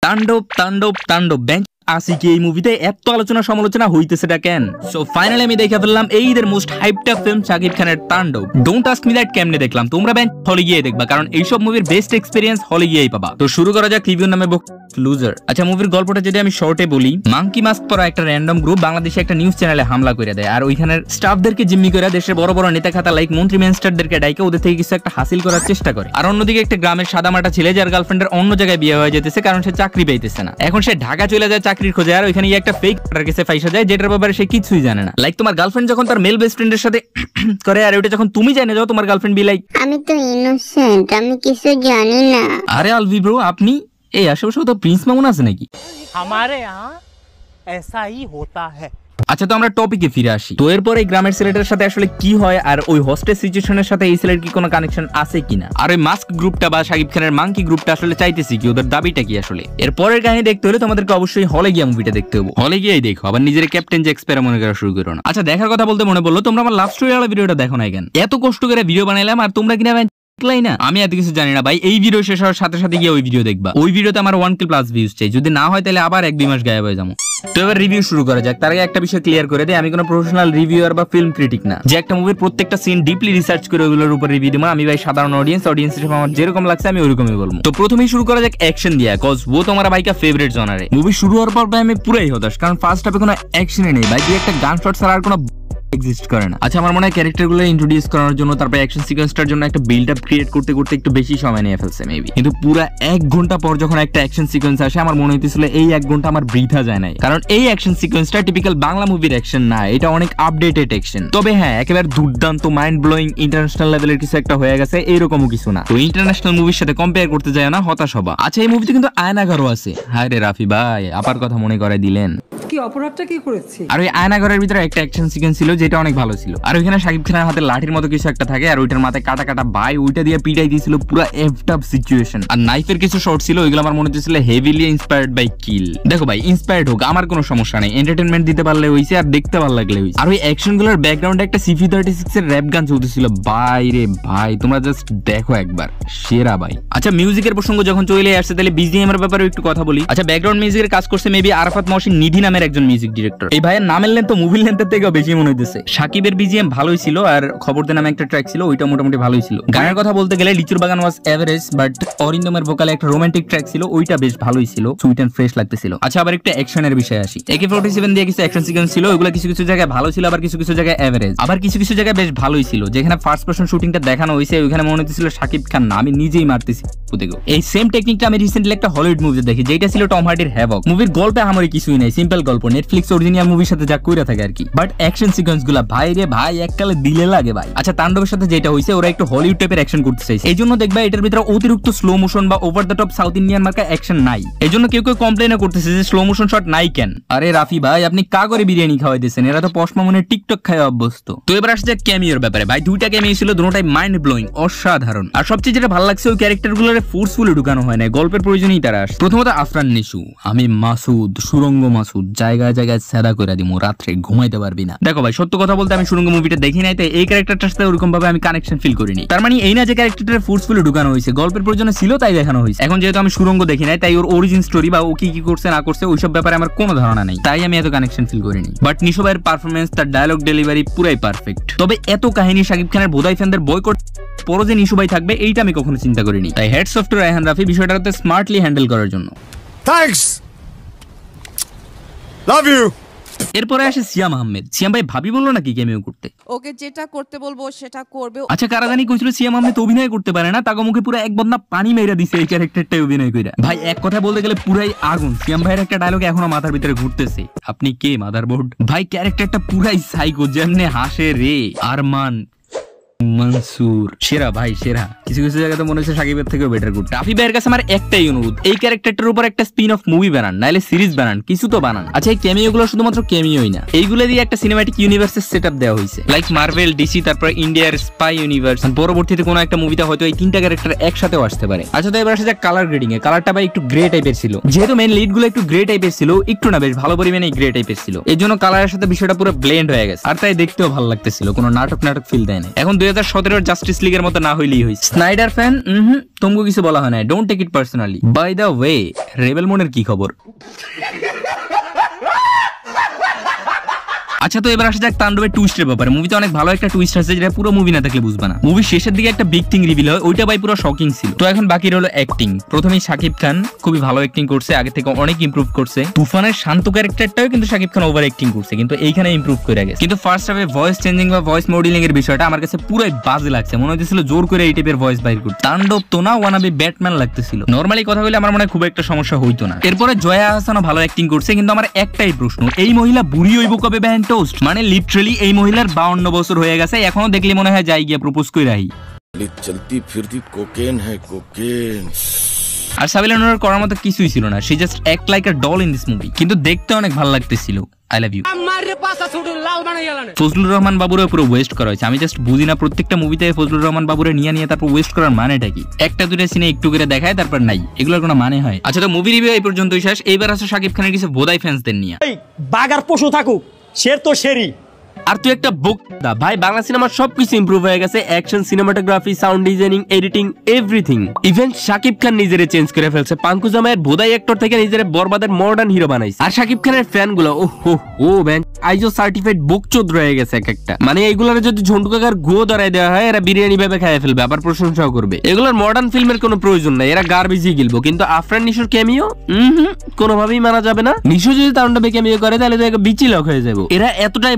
তাণ্ডব তাণ্ডব তাণ্ডব ব্যাংক আসি কি এই মুভিতে এত আলোচনা সমালোচনা হইতেছেটা কেন? সো ফাইনালি আমি দেখে ফেললাম এই ঈদের মোস্ট হাইপড ফিল্ম শাকিব খানের তাণ্ডব। ডোন্ট আস্ক মি দ্যাট কেমনে দেখলাম, তোমরা ব্যাংক হলে গিয়ে দেখবা, কারণ এইসব মুভির বেস্ট এক্সপেরিয়েন্স হলে গিয়েই পাবা। তো শুরু করা যাক রিভিউ নামে লুজার। আচ্ছা, মুভির গল্পটা যদি আমি শর্টে বলি, মাঙ্কি মাস্ক পরা একটা র্যান্ডম গ্রুপ বাংলাদেশে একটা নিউজ চ্যানেলে হামলা করে দেয়, আর ওইখানের স্টাফদেরকে জিম্মি করে দেশের বড় বড় নেতা খাতা লাইক মন্ত্রী মিনিস্টারদেরকে ডাইকে ওদের থেকে কিছু একটা হাসিল করার চেষ্টা করে। আর অন্যদিকে একটা গ্রামের সাদামাটা ছেলে যার গার্লফ্রেন্ডের অন্য জায়গায় বিয়ে হয়ে যেতেছে, কারণ সে চাকরি পাইতেছে না। এখন সে ঢাকা চলে যায় চাকরির খোঁজে, আর ওইখানে একটা ফেক কেসে ফাইসা যায় যেটার ব্যাপারে সে কিছুই জানে না। লাইক তোমার গার্লফ্রেন্ড যখন তার মেল বেস্ট ফ্রেন্ডের সাথে করে, আর ওটা যখন তুমি জানে যাও, তোমার গার্লফ্রেন্ড বি লাইক আমি তো ইনোসেন্ট, আমি কিছু জানি না। আরে আলভি ব্রো, আপনি এই আশেপাশে তো প্রিন্স মামুন আছে নাকি? हमारे यहाँ ऐसा ही होता है। আচ্ছা, তো আমরা টপিকে ফিরে আসি। তো এরপর এই গ্রামের ছেলেটার সাথে আসলে কি হয়, আর ওই হোস্টেল সিচুয়েশনের সাথে এই ছেলের কি কোনো কানেকশন আছে কিনা, আর ওই মাস্ক গ্রুপটা বা শাকিব খানের মাঙ্কি গ্রুপটা আসলে চাইতেছি কি, ওদের দাবিটা কি আসলে। এরপরের কাহিনী দেখতে হলে তোমাদেরকে অবশ্যই হলে গিয়ে মুভিটা দেখতে হবে। হলে গিয়েই দেখো, আবার নিজের ক্যাপ্টেন জ্যাক স্প্যারো মনে করা শুরু করো না। আচ্ছা, দেখার কথা বলতে মনে পড়লো, তোমরা আমার লাভ স্টোরি ওয়ালা ভিডিওটা দেখো না কেন? এত কষ্ট করে ভিডিও বানাইলাম আর তোমরা কিনা না। আমি এত কিছু জানি না ভাই, এই ভিডিও শেষ হওয়ার সাথে সাথে গিয়ে ওই ভিডিও দেখবা। ওই ভিডিওতে আমার 1K+ ভিউজ চাই, যদি না হয় তাহলে আবার 1-2 মাস গায়েব হয়ে যাবো। তো এবার রিভিউ শুরু করা যাক। তার আগে একটা বিষয় ক্লিয়ার করে দেই, আমি কোনো প্রফেশনাল রিভিউয়ার বা ফিল্ম ক্রিটিক না যে একটা মুভির প্রত্যেকটা সিন ডিপলি রিসার্চ করে ওগুলোর উপর রিভিউ দেবো। আমি ভাই সাধারণ অডিয়েন্স হিসেবে আমার যেরকম লাগছে আমি ওরকমই বলবো। তো প্রথমেই শুরু করা যাক অ্যাকশন দিয়ে, কজ ও তোমার ভাইকা ফেভারিট জনারে। মুভি শুরু হওয়ার পর ভাই আমি পুরাই হতাশ, কারণ ফার্স্ট হাফে কোনো অ্যাকশনই নেই ভাই, একটা গান শট ছাড়া আর কোনো এক্সিস্ট করে না। আচ্ছা, আমার মনে হয় ক্যারেক্টারগুলো ইন্ট্রোডিউস করার জন্য, তারপর অ্যাকশন সিকোয়েন্সটার জন্য একটা বিল্ড আপ ক্রিয়েট করতে করতে একটু বেশি সময় নিয়ে ফেলছে মেবি। কিন্তু পুরো 1 ঘন্টা পর যখন একটা অ্যাকশন সিকোয়েন্স আসে, আমার মনে হইতেছিল এই 1 ঘন্টা আমার বৃথা যায় নাই, কারণ এই অ্যাকশন সিকোয়েন্সটা টিপিক্যাল বাংলা মুভির অ্যাকশন না, এটা অনেক আপডেটেড অ্যাকশন। তবে হ্যাঁ, একেবারে দুর্দান্ত মাইন্ড ব্লোয়িং ইন্টারন্যাশনাল লেভেলের কিছু একটা হয়ে গেছে, এরকমও কিছু না। তো ইন্টারন্যাশনাল মুভির সাথে কম্পেয়ার করতে যায় না, হতাশ হবা। আচ্ছা, এই মুভিতে কিন্তু আয়নাঘরও আছে। হায় রে রাফি ভাই, আপার কথা মনে করাই দিলেন। কি অপরাধটা কি করেছি? আর ওই আয়নাঘরের ভিতরে একটা অ্যাকশন সিকোয়েন্স ছিল যেটা অনেক ভালো ছিল, আর ওইখানে শাকিব খানের হাতে লাঠির মতো কিছু একটা থাকে, আর ওইটার মাথায় কাটা কাটা বাই, ওইটা দিয়ে পিটাই দিয়েছিল পুরো এফটাপ সিচুয়েশন। আর নাইফের কিছু শর্ট ছিল, ওইগুলো আমার মনে হচ্ছিল হেভিলি ইন্সপায়ার্ড বাই কিল। দেখো ভাই, ইন্সপায়ার্ড হোক, আমার কোনো সমস্যা নেই, এন্টারটেনমেন্ট দিতে পারলে হইছে, আর দেখতে ভালো লাগলে হইছে। আর ওই অ্যাকশন গুলোর ব্যাকগ্রাউন্ডে একটা CV36 এর র‍্যাপ গান চলতেছিল, ভাই রে ভাই, তোমরা জাস্ট দেখো একবার, সেরা ভাই। আচ্ছা, মিউজিকের প্রসঙ্গ যখন চলে আসছে, তাহলে BGM এর ব্যাপারে একটু কথা বলি। আচ্ছা, ব্যাকগ্রাউন্ড মিউজিকের কাজ করছে মেবি আরাফাত মহসিন নিধি নামের একজন মিউজিক ডিরেক্টর। এই ভাইয়ের নামের লেন্থ তো মুভির লেন্থের থেকেও বেশি মনে হইতেছে। শাকিবের BGM ভালোই ছিল, আর খবর দে নামে একটা ট্র্যাক ছিল, ওইটা মোটামুটি ভালোই ছিল। গানের কথা বলতে গেলে লিচুর বাগান ওয়াজ এভারেজ, বাট অরিন্দমের ভোকালে একটা রোমান্টিক ট্র্যাক ছিল, ওইটা বেশ ভালোই ছিল, সুইট এন্ড ফ্রেশ লাগতেছিল। আচ্ছা, আবার একটা অ্যাকশনের বিষয়ে আসি। AK-47 দিয়ে কিছু অ্যাকশন সিকোয়েন্স ছিল, ওইগুলো কিছু কিছু জায়গায় ভালো ছিল, আবার কিছু কিছু জায়গায় এভারেজ, আবার কিছু কিছু জায়গায় বেশ ভালোই ছিল। যেখানে ফার্স্ট পারসন শুটিংটা দেখানো হয়েছে, ওইখানে মনে হচ্ছিল শাকিব খান না, আমি নিজেই মারতেছি। এই সেম টেকনিকটা আমি রিসেন্টলি একটা হলিউড মুভিতে দেখি, যেটা ছিল টম হার্ডির হ্যাভক। মুভির গল্পে আমারই কিছুই নাই, সিম্পল গল্প, নেটফ্লিক্স অরিজিনাল মুভির সাথে যা কইরা থাকে আর কি, বাট অ্যাকশন সিকোয়েন্স গুলা ভাই রে ভাই এককালে দিলে লাগে ভাই। আচ্ছা, তাণ্ডবের সাথে যেটা হইছে, ওরা একটু হলিউড টাইপের অ্যাকশন করতে চাইছে, এই জন্য দেখবা এটার ভিতরে অতিরিক্ত স্লো মোশন বা over the top south Indian মার্কা অ্যাকশন নাই। এই জন্য কেউ কেউ কমপ্লেনও করতেছে যে স্লো মোশন শট নাই কেন। আরে রাফি ভাই, আপনি কা করে বিরিয়ানি খাওয়াইতেছেন, এরা তো পশ মামুনের টিকটক খায় অভ্যস্ত। তো এবার আসছে ক্যামিওর ব্যাপারে। ভাই, 2টা ক্যামিও ছিল, দুটোটাই মাইন্ড ব্লোয়িং, অসাধারণ। আর সবচেয়ে যেটা ভালো লাগছে, ওই ক্যারেক্টার গুলোর ফোর্সফুলি ঢুকানো হয় না, গল্পের প্রয়োজনেই তারা আসে। প্রথমত আফরান নিশু, আমি মাসুদ, সুরঙ্গ মাসুদ, জায়গায় জায়গায় সেদা করে দিমু, রাত্রে ঘুমাইতে পারবি না। দেখো ভাই, সত্য কথা বলতে আমি সুরঙ্গ মুভিটা দেখি নাই, তাই এই ক্যারেক্টারটার সাথে ওরকম ভাবে আমি কানেকশন ফিল করিনি। তার মানে এই না যে ক্যারেক্টারটা ফোর্সফুলি ঢুকানো হয়েছে, গল্পের প্রয়োজনে ছিল তাই দেখানো হয়েছে। এখন যেহেতু আমি সুরঙ্গ দেখি নাই, তাই ওর অরিজিন স্টোরি বা ও কি কি করছে না করছে ওইসব ব্যাপারে আমার কোনো ধারণা নেই, তাই আমি এত কানেকশন ফিল করিনি। বাট নিশো ভাইয়ের পারফরমেন্স, তার ডায়লগ ডেলিভারি পুরাই পারফেক্ট। তবে এত কাহিনী শাকিব খানের বোধাই ফ্যানদের বয়কট পরও যে নিশো ভাই থাকবে, এইটা আমি কখনো চিন্তা করিনি। তাই hats off to Raihan Rafi বিষয়টাতে স্মার্টলি হ্যান্ডেল করার জন্য। Thanks, love you. এরপরে আসে সিয়াম আহমেদ। সিয়াম ভাই ভাবি বললো নাকি ক্যামিও করতে? ওকে যেটা করতে বলবো সেটা করবে। আচ্ছা, কারা জানি কইছিল সিয়াম আহমেদ অভিনয় করতে পারে না, তাকে মুখে পুরো এক বদনা পানি মেরে দিছে এই ক্যারেক্টারটাই অভিনয় কইরা। ভাই, এক কথা বলতে গেলে পুরাই আগুন। সিয়াম ভাইয়ের একটা ডায়লগ এখনো মাথার ভিতরে ঘুরতেছে, আপনি কে মাদারবোর্ড। ভাই, ক্যারেক্টারটা পুরাই সাইকো, যেমনে হাসে রে আরমান মনসুর, সেরা ভাই সেরা। কিছু কিছু জায়গায় তো মনে হচ্ছে শাকিবের থেকেও বেটার গুড। রাফি ভাইয়ের কাছে আমার একটাই অনুরোধ, এই ক্যারেক্টারটার উপর একটা স্পিন অফ মুভি বানান, নাইলে সিরিজ বানান, কিছু তো বানান। আচ্ছা, এই ক্যামিও গুলো শুধুমাত্র ক্যামিওই না, এইগুলো দিয়ে একটা সিনেমাটিক ইউনিভার্সের সেটআপ দেওয়া হয়েছে, লাইক মার্ভেল, ডিসি, তারপর ইন্ডিয়ার স্পাই ইউনিভার্স। পরবর্তীতে কোনো একটা মুভিতে হয়তো এই 3টা ক্যারেক্টার একসাথেও আসতে পারে। আচ্ছা, তো এবার আসে যাক কালার গ্রেডিং এ। কালারটা ভাই একটু গ্রে টাইপের ছিল, যেহেতু মেইন লিড গুলো একটু গ্রে টাইপের ছিল, একটু না বেশ ভালো পরিমাণে গ্রে টাইপের ছিল, এই জন্য কালারের সাথে বিষয়টা পুরো ব্লেন্ড হয়ে গেছে, আর তাই দেখতেও ভালো লাগতেছিল, কোনো নাটক ফিল দেয় না। এখন 2017 জাস্টিস লিগের মতো না হইলেই হইছে। স্নাইডার ফ্যান তোমাকে কিছু বলা হয় না, don't take it personally. By the way, rebel মুনের কি খবর? আচ্ছা, তো এবার আসা যাক তাণ্ডবের টুইস্টের ব্যাপারে। মুভিতে অনেক ভালো একটা টুইস্ট আছে যেটা পুরো মুভি না দেখলে বুঝবা না। মুভি শেষের দিকে একটা বিগ থিং রিভিল হয়, ওইটা ভাই পুরো শকিং ছিল। তো এখন বাকি রইল অ্যাক্টিং। প্রথমেই শাকিব খান খুবই ভালো অ্যাক্টিং করছে, আগে থেকে অনেক ইমপ্রুভ করছে। তুফানের শান্ত ক্যারেক্টারটাও কিন্তু শাকিব খান ওভার অ্যাক্টিং করছে, কিন্তু এইখানে ইমপ্রুভ করে গেছে। কিন্তু ফার্স্ট হাফে ভয়েস চেঞ্জিং বা ভয়েস মডেলিং এর বিষয়টা আমার কাছে পুরাই বাজে লাগছে। মনে হচ্ছিল জোর করে এই টাইপের ভয়েস বাইর করতে। তাণ্ডব তো না, ওয়ানাবি ব্যাটম্যান লাগতেছিল। নরমালি কথা বলে আমার মনে হয় খুব একটা সমস্যা হইতো না। এরপরে জয়া আহসানও ভালো অ্যাক্টিং করছে, কিন্তু আমার একটাই প্রশ্ন, এই মহিলা বুড়ি হইব কবে ব্যান টোস্ট? মানে লিটারালি এই মহিলার 52 বছর হয়ে গেছে, এখনো দেখলে মনে হয় যাই গিয়া প্রপোজ কইরা আহি। চলতি ফিরতি কোকেন হ্যায় কোকেন। আর সাবিলা নূরের করার মতো কিছুই ছিল না, she just act like a doll in this movie, কিন্তু দেখতে অনেক ভালো লাগতেছিল। I love you. Fazlur Rahman বাবুরে পুরো ওয়েস্ট করা হয়েছে। আমি জাস্ট বুঝি না প্রত্যেকটা মুভিতে ফজলুর রহমান বাবুরে নিয়ে তারপর ওয়েস্ট করার মানেটা কি? একটা দুটো সিনে একটু করে দেখায় তারপর নাই, এগুলোর কোনো মানে হয়? আচ্ছা, তো মুভি রিভিউ এই পর্যন্তই শেষ। এইবার আছে শাকিব খানের কিছু বোধাই ফ্যান্সদের নিয়ে। বাগার পশু থাকুক, শের তো শেরই। আর তুই একটা বোকা ভাই, বাংলা সিনেমার সবকিছু ইমপ্রুভ হয়ে গেছে, action, cinematography, sound designing, editing, everything. Even Shakib Khan নিজেরে চেঞ্জ করে ফেলছে। পাঙ্কু জামাইয়ের বোধাই অ্যাক্টর থেকে নিজের বরবাদের মডার্ন হিরো বানাইছে। আর শাকিব খানের ফ্যান গুলো ও ব্যান আইজো সার্টিফাইড বকচোদ রয়ে গেছে এক একটা। মানে এইগুলোর যদি ঝন্টু কাকার গুয়ো ধরাই দেওয়া হয়, এরা বিরিয়ানি ভেবে খেয়ে ফেলবে, আবার প্রশংসাও করবে। এগুলোর মডার্ন ফিল্মের কোনো প্রয়োজন নাই, এরা গার্বেজই গিলবো। কিন্তু আফরান নিশোর ক্যামিও কোনোভাবেই মানা যাবে না। নিশো যদি তাণ্ডবে ক্যামিও করে তাহলে তো এক বিচি লক হয়ে যাবে। এরা এতটাই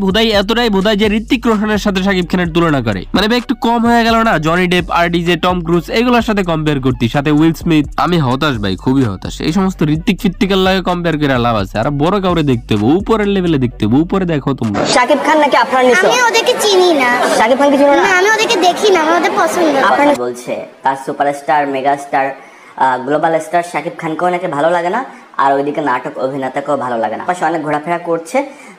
বোধাই যে ঋত্বিক রোশনের সাথে শাকিব খানের তুলনা করে। মানে একটু কম হয়ে গেল না? জনি ডেপ, আরডিজে, টম ক্রুজ এগুলোর সাথে কম্পেয়ার করতি, সাথে উইল স্মিথ। আমি হতাশ ভাই, খুবই হতাশ। এই সমস্ত ঋত্বিক ফিত্তিকের লাগে কম্পেয়ার করে লাভ আছে? আর বড় কাউরে দেখতে হবে, উপরের লেভেলে দেখতে হবে। উপরে দেখো তোমরা শাকিব খান নাকি আফরান নিশো? আমি ওদেরকে চিনি না। শাকিব খানকে চিনো না? না, আমি ওদেরকে দেখি না, আমার ওদের পছন্দ না। আফরান বলছে তার superstar, megastar, global star Shakib খানকেও নাকি ভালো লাগে না, আর ওইদিকে নাটক অভিনেতাকেও ভালো লাগে না। পাশে অনেক ঘোরাফেরা করছে,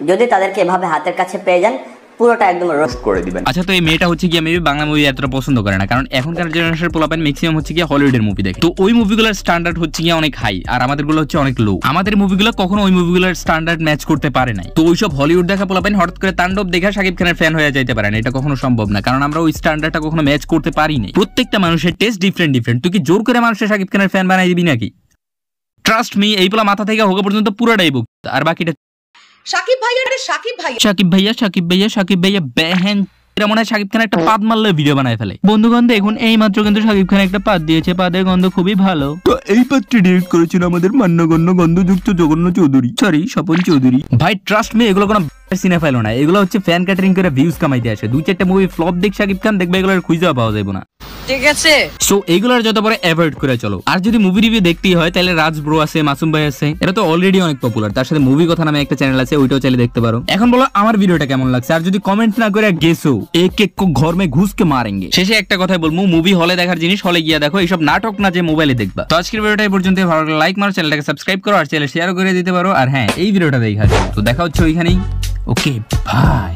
যদি তাদেরকে এভাবে হাতের কাছে পেয়ে যান পুরোটা একদম রোস্ট করে দিবেন। আচ্ছা, তো এই মেয়েটা হচ্ছে কি মেবি বাংলা মুভি এতটা পছন্দ করে না, কারণ এখনকার জেনারেশনের পোলাপান ম্যাক্সিমাম হচ্ছে কি হলিউডের মুভি দেখে। তো ওই মুভিগুলোর স্ট্যান্ডার্ড হচ্ছে কি অনেক হাই, আর আমাদের গুলো হচ্ছে অনেক লো। আমাদের মুভিগুলো কখনো ওই মুভিগুলোর স্ট্যান্ডার্ড ম্যাচ করতে পারে নাই। তো ওইসব হলিউড দেখা পোলাপান হঠাৎ করে তাণ্ডব দেখা শাকিব খানের ফ্যান হয়ে যাইতে পারে না, এটা কখনো সম্ভব না, কারণ আমরা ওই স্ট্যান্ডার্ডটা কখনো ম্যাচ করতে পারি না। প্রত্যেকটা মানুষের টেস্ট ডিফারেন্ট। তুই কি জোর করে মানুষের শাকিব খানের ফ্যান বানাই দিবি নাকি? ট্রাস্ট মি, এই পোলা মাথা থেকে হোগা পর্যন্ত পুরোটাই বুক, আর বাকিটা সাকিব ভাইয়া বেহেন। এরা মনে হয় শাকিব খান একটা পাদ মারলে ভিডিও বানায় ফেলে। বন্ধুগণ দেখুন, এই মাত্র কিন্তু শাকিব খান একটা পাদ দিয়েছে, পাদের গন্ধ খুবই ভালো। তো এই পাদটি ডিরেক্ট করেছিল আমাদের মান্যগণ্য গন্ধযুক্ত জগন্য চৌধুরী, সরি স্বপন চৌধুরী। ভাই ট্রাস্ট মি, এগুলো কোনো সিনে ফাইল না, এগুলো হচ্ছে ফ্যান ক্যাটারিং করে ভিউজ কামাইতে আসে। 2-4টা মুভি ফ্লপ দেখ শাকিব খান, দেখবে এগুলোর খুঁজে পাওয়া যাবে না, ঠিক আছে? সো এইগুলোর যত পরে অ্যাভয়েড করে চলো। আর যদি মুভি রিভিউ দেখতেই হয় তাহলে রাজ ব্রো আছে, মাসুম ভাই আছে, এরা তো অলরেডি অনেক পপুলার। তার সাথে মুভি কথা নামে একটা চ্যানেল আছে, ওইটাও চাইলে দেখতে পারো। এখন বলো আমার ভিডিওটা কেমন লাগছে, আর যদি কমেন্ট না করে গেছো এক এক কো ঘর মে ঘুষ কে মারেঙ্গে। শেষে একটা কথাই বলবো, মুভি হলে দেখার জিনিস হলে গিয়া দেখো, এইসব নাটক না যে মোবাইলে দেখবা। তো আজকের ভিডিওটা এই পর্যন্ত। ভালো লাগলে লাইক মারো, চ্যানেলটাকে সাবস্ক্রাইব করো, আর চ্যানেল শেয়ার করে দিতে পারো। আর হ্যাঁ, এই ভিডিওটা দেখা তো দেখা হচ্ছে ওইখানেই। ওকে, বাই।